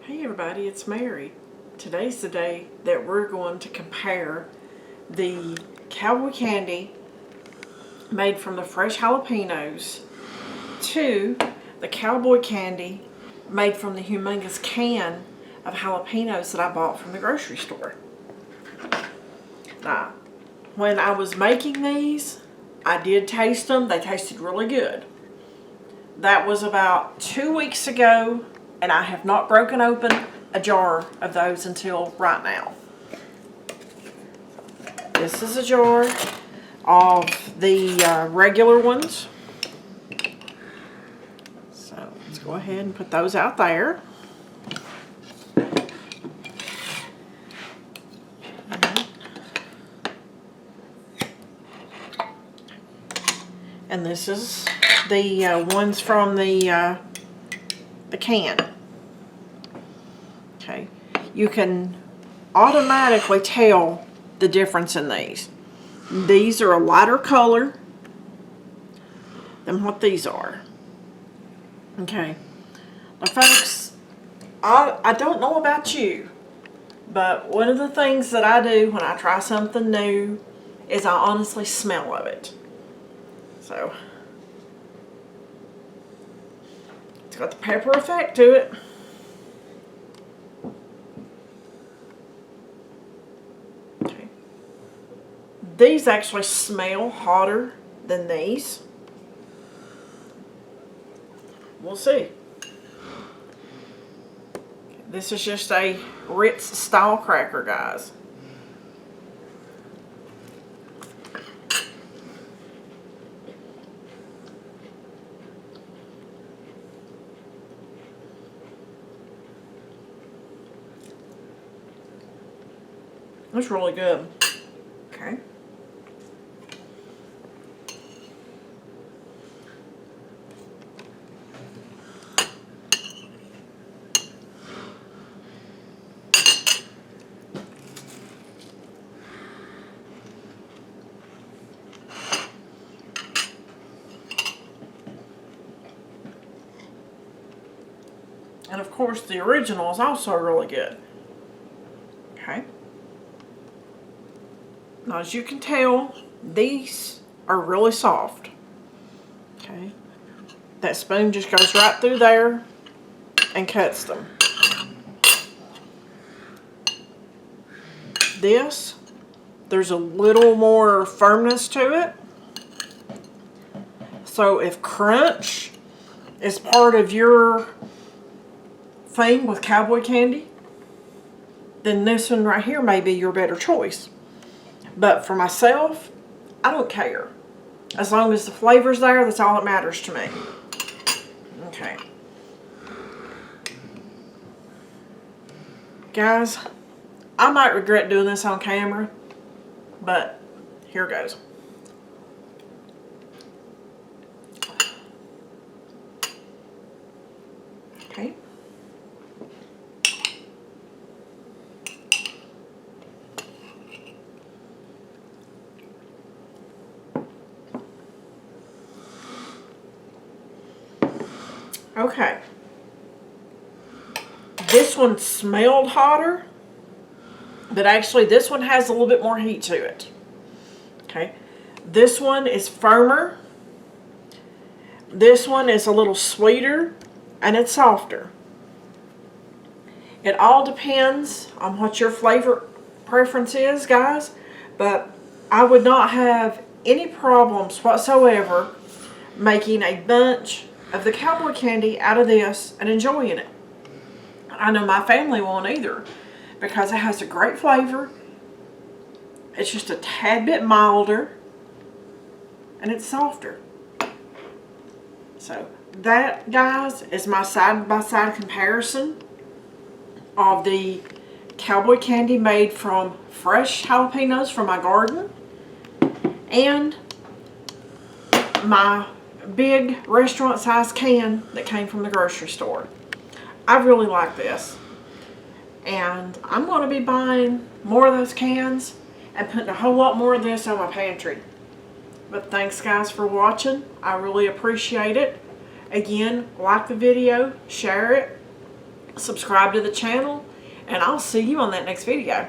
Hey everybody, it's Mary. Today's the day that we're going to compare the Cowboy candy made from the fresh jalapenos to the Cowboy candy made from the humongous can of jalapenos that I bought from the grocery store. Now, when I was making these, I did taste them. They tasted really good. That was about 2 weeks ago, and I have not broken open a jar of those until right now. This is a jar of the regular ones. So let's go ahead and put those out there. And this is the ones from the can. Okay, you can automatically tell the difference in these. These are a lighter color than what these are. Okay, now folks, I don't know about you, but one of the things that I do when I try something new is I honestly smell of it. So it's got the pepper effect to it. Okay. These actually smell hotter than these. We'll see. This is just a Ritz style cracker, guys. It's really good. Okay. And of course the original is also really good. Okay. Now, as you can tell, these are really soft. Okay, that spoon just goes right through there and cuts them. This, there's a little more firmness to it. So if crunch is part of your thing with Cowboy candy, then this one right here may be your better choice. But for myself, I don't care. As long as the flavor's there, that's all that matters to me. Okay. Guys, I might regret doing this on camera, but here goes. Okay. Okay, this one smelled hotter, but actually this one has a little bit more heat to it. Okay, this one is firmer, this one is a little sweeter, and it's softer. It all depends on what your flavor preference is, guys, but I would not have any problems whatsoever making a bunch of the Cowboy candy out of this and enjoying it. I know my family won't either, because it has a great flavor. It's just a tad bit milder and it's softer. So that, guys, is my side-by-side comparison of the Cowboy candy made from fresh jalapenos from my garden and my big restaurant size can that came from the grocery store. I really like this, and I'm going to be buying more of those cans and putting a whole lot more of this in my pantry. But thanks guys for watching. I really appreciate it. Again, like the video, share it, subscribe to the channel, and I'll see you on that next video.